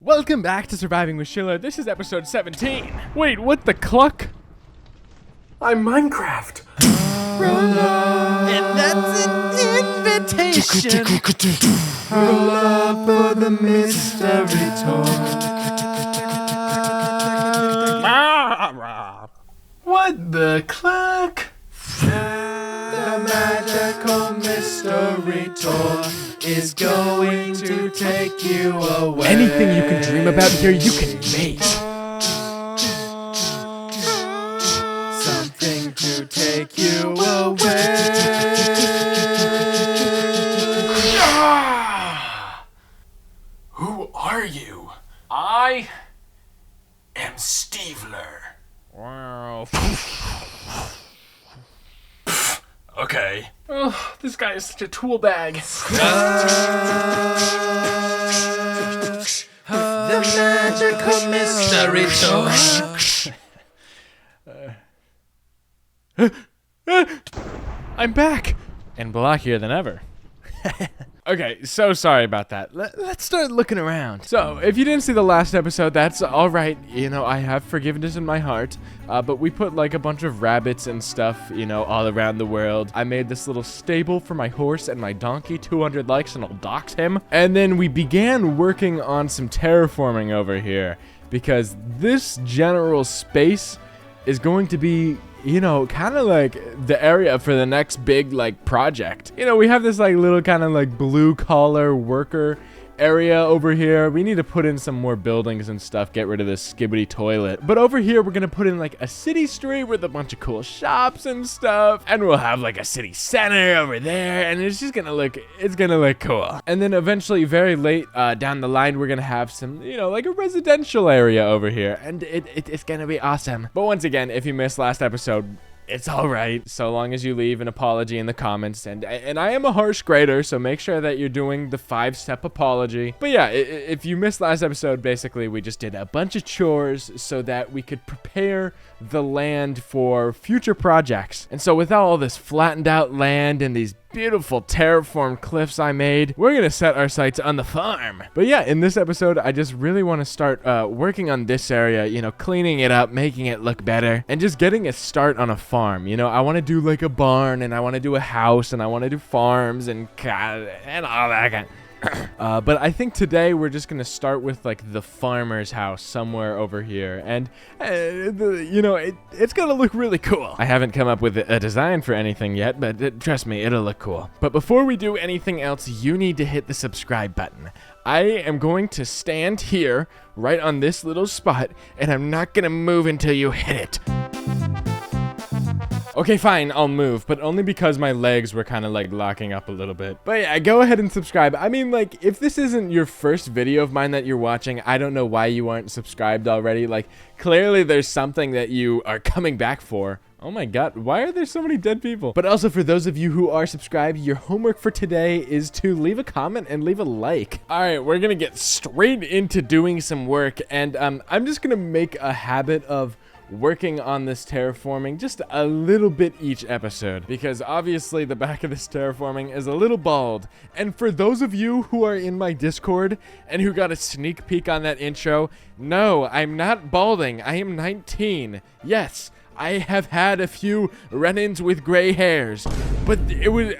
Welcome back to Surviving with Shoeler. This is episode 17. Wait, what the cluck? I'm Minecraft. And that's an invitation. Roll up for the mystery tour. What the cluck? The magical mystery tour is going to take you away. Anything you can dream about here, you can make. Something to take you away. Who are you? I am Steveler. Wow. Okay. Oh, this guy is such a tool bag. The magical mystery tour. I'm back. And blockier than ever. Okay, so sorry about that. Let's start looking around. So, if you didn't see the last episode, that's alright. You know, I have forgiveness in my heart. But we put like a bunch of rabbits and stuff, you know, all around the world. I made this little stable for my horse and my donkey, 200 likes and I'll dox him. And then we began working on some terraforming over here. Because this general space is going to be, you know, kind of like the area for the next big like project. You know, we have this like little kind of like blue collar worker area over here. We need to put in some more buildings and stuff, get rid of this skibbity toilet. But over here we're gonna put in like a city street with a bunch of cool shops and stuff, and we'll have like a city center over there, and it's just gonna look, it's gonna look cool. And then eventually very late down the line we're gonna have some, you know, like a residential area over here, and it's gonna be awesome. But once again, if you missed last episode, it's alright, so long as you leave an apology in the comments, and I am a harsh grader, so make sure that you're doing the 5-step apology. But yeah, if you missed last episode, basically we just did a bunch of chores so that we could prepare the land for future projects. And so with all this flattened out land and these beautiful terraformed cliffs I made, we're gonna set our sights on the farm. But yeah, in this episode, I just really want to start working on this area, you know, cleaning it up, making it look better, and just getting a start on a farm. You know, I want to do like a barn, and I want to do a house, and I want to do farms and all that kind. But I think today we're just gonna start with like the farmer's house somewhere over here, and you know, it's gonna look really cool. I haven't come up with a design for anything yet, but trust me, it'll look cool. But before we do anything else, you need to hit the subscribe button. I am going to stand here right on this little spot, and I'm not gonna move until you hit it. Okay, fine, I'll move, but only because my legs were kind of like locking up a little bit. But yeah, go ahead and subscribe. I mean, like, if this isn't your first video of mine that you're watching, I don't know why you aren't subscribed already. Like, clearly there's something that you are coming back for. Oh my god, why are there so many dead people? But also, for those of you who are subscribed, your homework for today is to leave a comment and leave a like. Alright, we're gonna get straight into doing some work, and I'm just gonna make a habit of working on this terraforming just a little bit each episode, because obviously the back of this terraforming is a little bald. And for those of you who are in my Discord and who got a sneak peek on that intro, no, I'm not balding. I am 19. Yes, I have had a few run-ins with gray hairs, but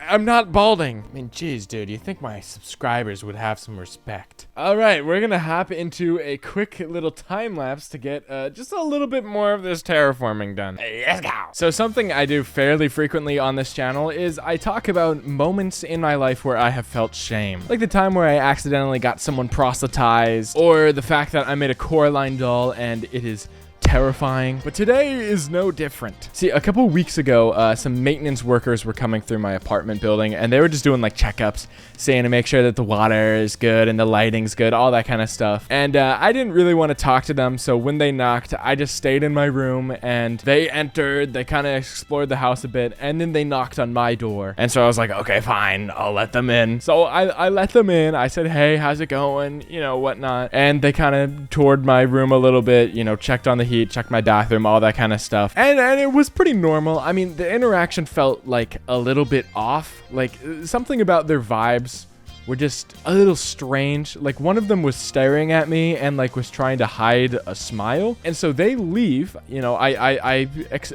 I'm not balding. I mean, geez, dude, you think my subscribers would have some respect. All right, we're gonna hop into a quick little time lapse to get just a little bit more of this terraforming done. Let's go. So something I do fairly frequently on this channel is I talk about moments in my life where I have felt shame. Like the time where I accidentally got someone proselytized, or the fact that I made a Coraline doll and it is terrifying. But today is no different. See, a couple weeks ago, some maintenance workers were coming through my apartment building, and they were just doing like checkups, saying to make sure that the water is good and the lighting's good, all that kind of stuff. And I didn't really want to talk to them, so when they knocked, I just stayed in my room, and they entered, they kind of explored the house a bit, and then they knocked on my door. And so I was like, okay, fine, I'll let them in. So I let them in. I said, hey, how's it going? You know, whatnot. And they kind of toured my room a little bit, you know, checked on the heat, checked my bathroom, all that kind of stuff. And it was pretty normal. I mean, the interaction felt like a little bit off. Like something about their vibes were just a little strange. Like one of them was staring at me and like was trying to hide a smile. And so they leave, you know, I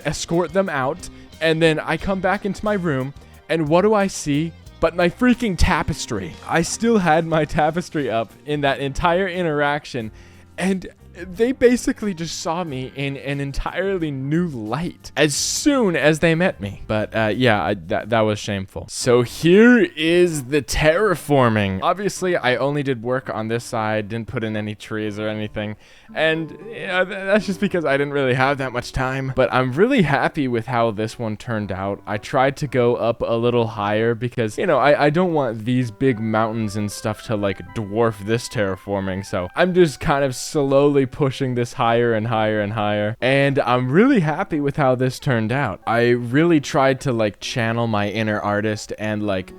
escort them out, and then I come back into my room, and what do I see but my freaking tapestry? I still had my tapestry up in that entire interaction, and they basically just saw me in an entirely new light as soon as they met me. But yeah, that was shameful. So here is the terraforming. Obviously, I only did work on this side, didn't put in any trees or anything. And you know, that's just because I didn't really have that much time. But I'm really happy with how this one turned out. I tried to go up a little higher because, you know, I don't want these big mountains and stuff to like dwarf this terraforming. So I'm just kind of slowly pushing this higher and higher and higher, and I'm really happy with how this turned out. I really tried to like channel my inner artist and like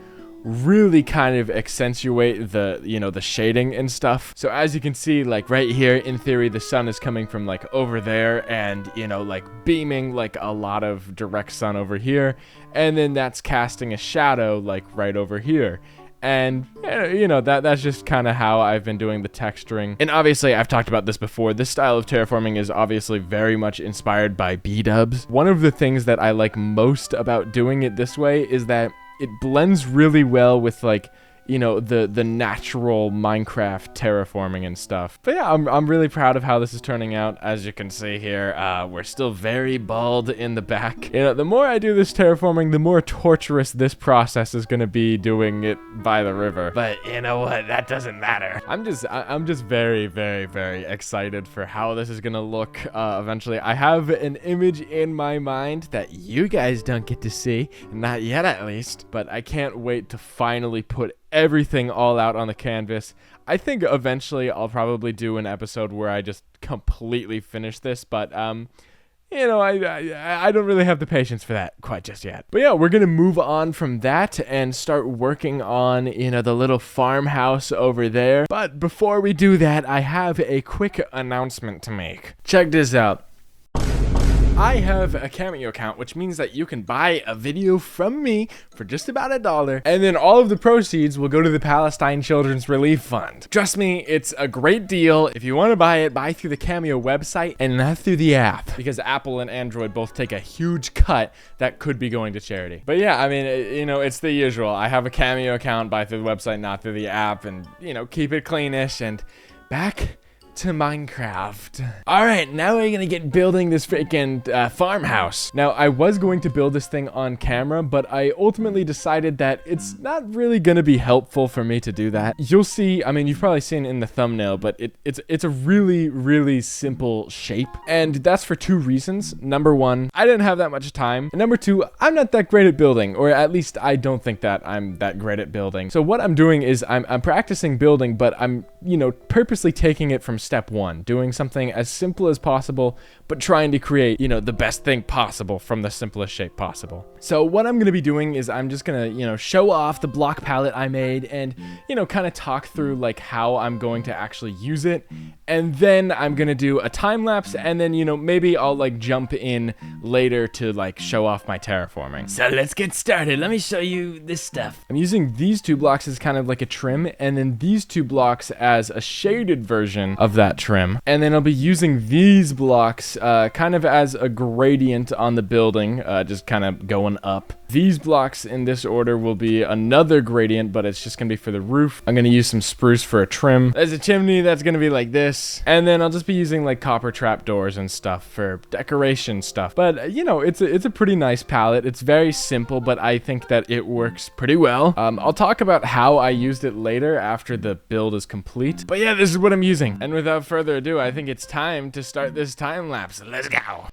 really kind of accentuate the, you know, the shading and stuff. So as you can see, like right here, in theory, the sun is coming from like over there and, you know, like beaming like a lot of direct sun over here, and then that's casting a shadow like right over here. And, you know, that's just kind of how I've been doing the texturing. And obviously, I've talked about this before. This style of terraforming is obviously very much inspired by B-dubs. One of the things that I like most about doing it this way is that it blends really well with, like, you know, the natural Minecraft terraforming and stuff. But yeah, I'm really proud of how this is turning out. As you can see here, we're still very bald in the back. You know, the more I do this terraforming, the more torturous this process is gonna be doing it by the river. But you know what? That doesn't matter. I'm just very, very, very excited for how this is gonna look eventually. I have an image in my mind that you guys don't get to see, not yet at least, but I can't wait to finally put everything all out on the canvas. I think eventually I'll probably do an episode where I just completely finish this, but you know, I don't really have the patience for that quite just yet. But yeah, we're gonna move on from that and start working on, you know, the little farmhouse over there. But before we do that, I have a quick announcement to make. Check this out. I have a Cameo account, which means that you can buy a video from me for just about $1, and then all of the proceeds will go to the Palestine Children's Relief Fund. Trust me, it's a great deal. If you want to buy it, buy through the Cameo website and not through the app, because Apple and Android both take a huge cut that could be going to charity. But yeah, I mean, you know, it's the usual. I have a Cameo account, buy through the website, not through the app, and, you know, keep it cleanish. And back to Minecraft. Alright, now we're gonna get building this freaking farmhouse. Now, I was going to build this thing on camera, but I ultimately decided that it's not really gonna be helpful for me to do that. You'll see, I mean, you've probably seen in the thumbnail, but it's a really, really simple shape, and that's for two reasons. Number one, I didn't have that much time, and number two, I'm not that great at building, or at least I don't think that I'm that great at building. So what I'm doing is I'm practicing building, but I'm, you know, purposely taking it from step one, doing something as simple as possible, but trying to create, you know, the best thing possible from the simplest shape possible. So what I'm going to be doing is I'm just going to, you know, show off the block palette I made and, you know, kind of talk through like how I'm going to actually use it. And then I'm going to do a time lapse, and then, you know, maybe I'll like jump in later to like show off my terraforming. So let's get started. Let me show you this stuff. I'm using these two blocks as kind of like a trim, and then these two blocks as a shaded version of that trim. And then I'll be using these blocks kind of as a gradient on the building, just kind of going up. These blocks in this order will be another gradient, but it's just gonna be for the roof. I'm gonna use some spruce for a trim. There's a chimney that's gonna be like this, and then I'll just be using like copper trapdoors and stuff for decoration stuff. But you know, it's a pretty nice palette. It's very simple, but I think that it works pretty well. I'll talk about how I used it later after the build is complete. But yeah, this is what I'm using. And without further ado, I think it's time to start this time lapse. Let's go.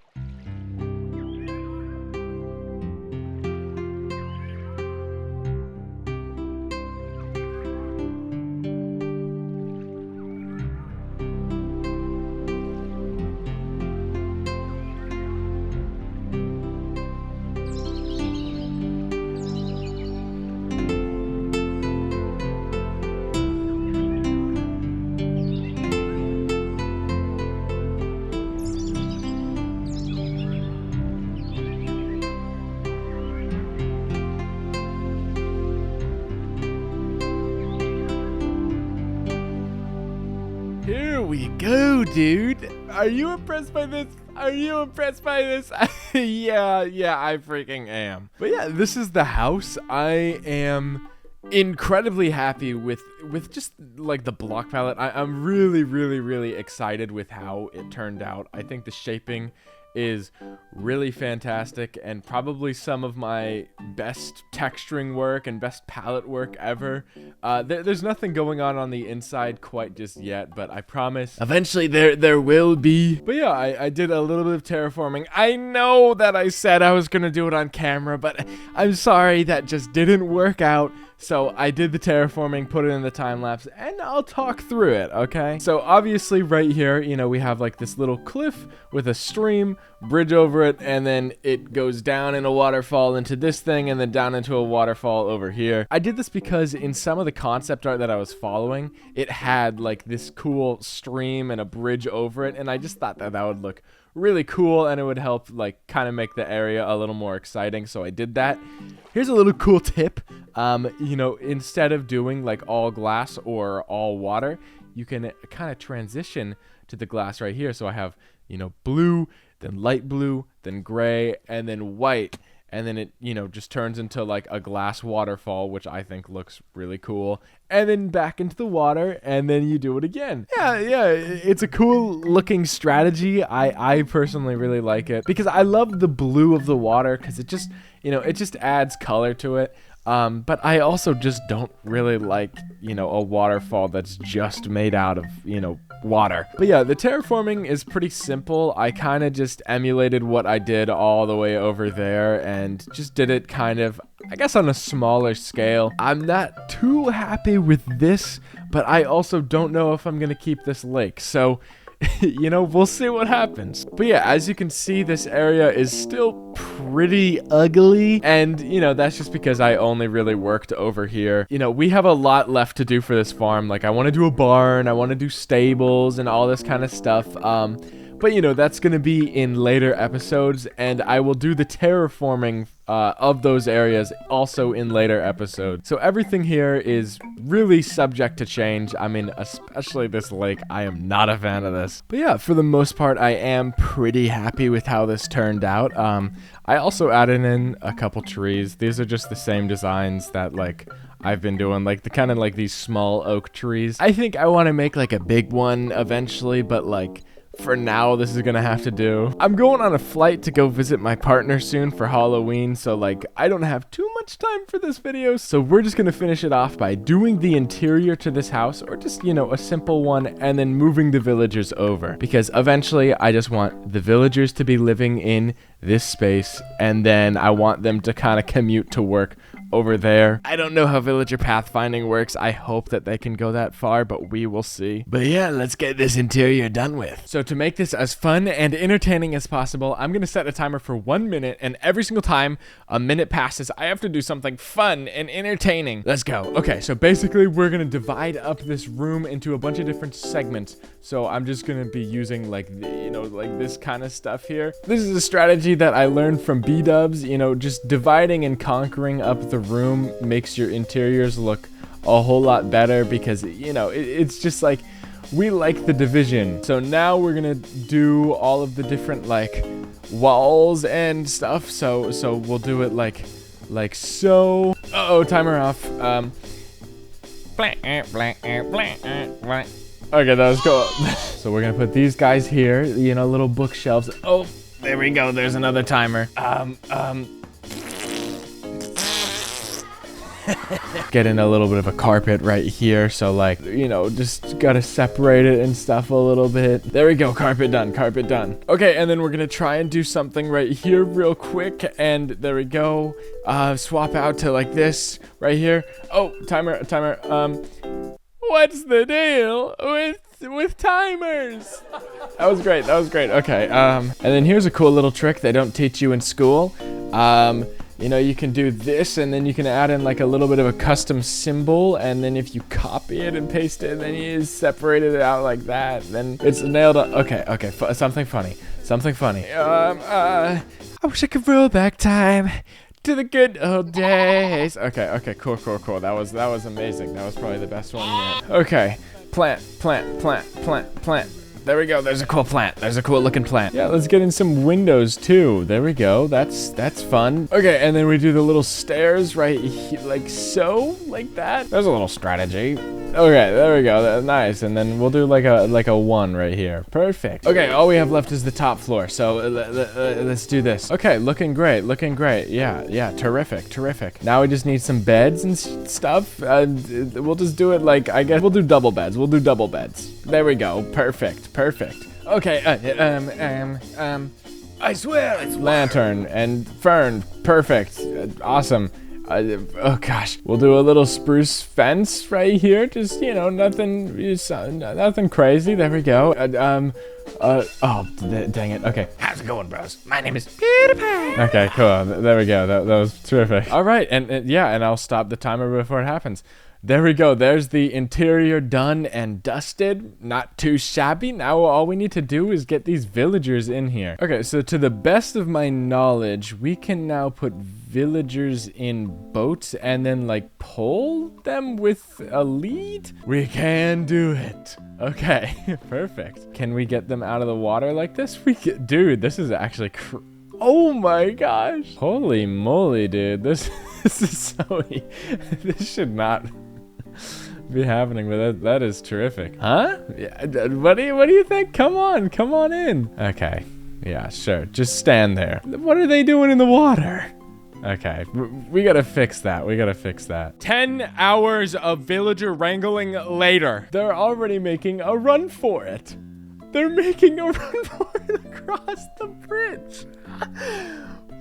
we go, dude. Are you impressed by this? Are you impressed by this? Yeah, I freaking am. But yeah, this is the house. I am incredibly happy with just like the block palette. I'm really excited with how it turned out. I think the shaping is really fantastic and probably some of my best texturing work and best palette work ever. There's nothing going on the inside quite just yet, but I promise eventually there will be. But yeah, I did a little bit of terraforming. I know that I said I was gonna do it on camera, but I'm sorry, that just didn't work out. So I did the terraforming, put it in the time lapse, and I'll talk through it, okay? So obviously right here, you know, we have like this little cliff with a stream, bridge over it, and then it goes down in a waterfall into this thing, and then down into a waterfall over here. I did this because in some of the concept art that I was following, it had like this cool stream and a bridge over it, and I just thought that would look really cool and it would help like kind of make the area a little more exciting, so I did that. Here's a little cool tip. You know, instead of doing like all glass or all water, you can kind of transition to the glass right here. So I have, you know, blue, then light blue, then gray, and then white. And then it, you know, just turns into like a glass waterfall, which I think looks really cool. And then back into the water, and then you do it again. Yeah, it's a cool looking strategy. I personally really like it because I love the blue of the water because it just, you know, it just adds color to it. But I also just don't really like, you know, a waterfall that's just made out of, you know, water. But yeah, the terraforming is pretty simple. I kind of just emulated what I did all the way over there and just did it kind of, I guess, on a smaller scale. I'm not too happy with this, but I also don't know if I'm gonna keep this lake. So you know, we'll see what happens. But yeah, as you can see, this area is still pretty ugly. And, you know, that's just because I only really worked over here. You know, we have a lot left to do for this farm. Like, I want to do a barn, I want to do stables and all this kind of stuff. But, you know, that's going to be in later episodes, and I will do the terraforming of those areas also in later episodes. So everything here is really subject to change. I mean, especially this lake. I am not a fan of this. But yeah, for the most part, I am pretty happy with how this turned out. I also added in a couple trees. These are just the same designs that, like, I've been doing, like the kind of like these small oak trees. I think I want to make like a big one eventually, but like, for now, this is gonna have to do. I'm going on a flight to go visit my partner soon for Halloween, so like, I don't have too much time for this video, so we're just gonna finish it off by doing the interior to this house, or just, you know, a simple one, and then moving the villagers over. Because eventually, I just want the villagers to be living in this space, and then I want them to kind of commute to work over there. I don't know how villager pathfinding works. I hope that they can go that far, but we will see. But yeah, let's get this interior done with. So to make this as fun and entertaining as possible, I'm gonna set a timer for 1 minute, and every single time a minute passes, I have to do something fun and entertaining. Let's go. Okay, so basically we're gonna divide up this room into a bunch of different segments. So I'm just gonna be using like, you know, like this kind of stuff here. This is a strategy that I learned from B-dubs. You know, just dividing and conquering up the room makes your interiors look a whole lot better because, you know, it's just like, we like the division. So now we're gonna do all of the different like walls and stuff. So we'll do it like so. Uh-oh, timer off. Okay, that was cool. So we're gonna put these guys here, you know, little bookshelves. Oh, there we go. There's another timer. Get in a little bit of a carpet right here, so like, you know, just gotta separate it and stuff a little bit. There we go, carpet done, carpet done. Okay, and then we're gonna try and do something right here real quick, and there we go. Swap out to like this right here. Oh, timer. What's the deal with timers? That was great. Okay, and then here's a cool little trick they don't teach you in school. You know, you can do this, and then you can add in like a little bit of a custom symbol, and then if you copy it and paste it, then you separate it out like that, then it's nailed on. Okay, something funny. I wish I could roll back time to the good old days. Okay, cool. That was amazing. That was probably the best one yet. Okay, Plant. There we go. There's a cool plant. There's a cool looking plant. Yeah, let's get in some windows too. There we go. That's fun. Okay, and then we do the little stairs right here, like so, like that. There's a little strategy. Okay, there we go. Nice. And then we'll do like a 1 right here. Perfect. Okay, all we have left is the top floor. So let's do this. Okay, looking great. Looking great. Yeah. Terrific. Now we just need some beds and stuff. We'll just do it like, I guess we'll do double beds. There we go. Perfect. Okay. I swear it's Lantern and fern. Perfect. Awesome. Oh gosh, we'll do a little spruce fence right here. Just, you know, nothing crazy. There we go. Oh, dang it. Okay. How's it going, bros? My name is Peter Pan. Okay, cool. There we go. That was terrific. All right, and yeah, and I'll stop the timer before it happens. There we go. There's the interior done and dusted. Not too shabby. Now all we need to do is get these villagers in here. Okay, so to the best of my knowledge, we can now put villagers in boats and then like pull them with a lead. We can do it. Okay, perfect. Can we get them out of the water like this? Dude, this is actually oh my gosh. Holy moly, dude. This is so this should not be happening, but that is terrific. Huh? Yeah, what do you think? Come on in. Okay. Yeah, sure. Just stand there. What are they doing in the water? Okay, we gotta fix that. 10 hours of villager wrangling later. They're already making a run for it. Across the bridge.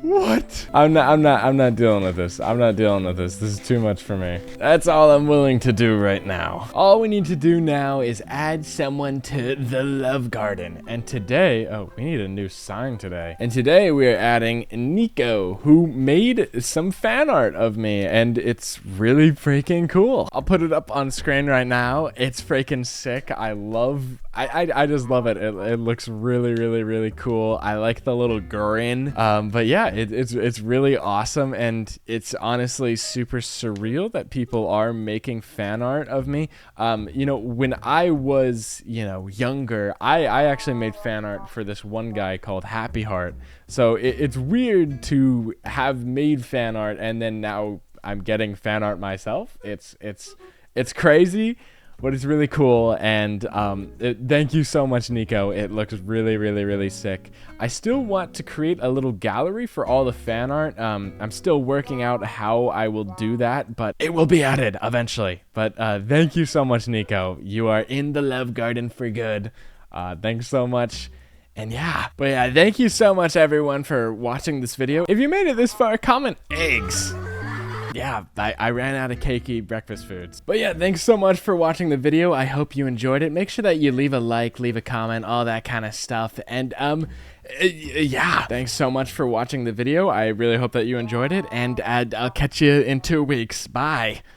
What? I'm not dealing with this. This is too much for me. That's all I'm willing to do right now. All we need to do now is add someone to the love garden. And today, we need a new sign today. And today we are adding Nico, who made some fan art of me, and it's really freaking cool. I'll put it up on screen right now. It's freaking sick. I just love it. It looks really cool. I like the little grin. But yeah, it's really awesome, and it's honestly super surreal that people are making fan art of me. You know, when I was, younger, I actually made fan art for this one guy called Happy Heart. So it's weird to have made fan art and then now I'm getting fan art myself. It's crazy. But it's really cool, and thank you so much, Nico. It looks really sick. I still want to create a little gallery for all the fan art. I'm still working out how I will do that, but it will be added eventually. But thank you so much, Nico. You are in the love garden for good. Thanks so much. And yeah, but yeah, thank you so much, everyone, for watching this video. If you made it this far, comment eggs. Yeah, I ran out of cakey breakfast foods. But yeah, thanks so much for watching the video. I hope you enjoyed it. Make sure that you leave a like, leave a comment, all that kind of stuff. And yeah, thanks so much for watching the video. I really hope that you enjoyed it, and I'll catch you in 2 weeks. Bye.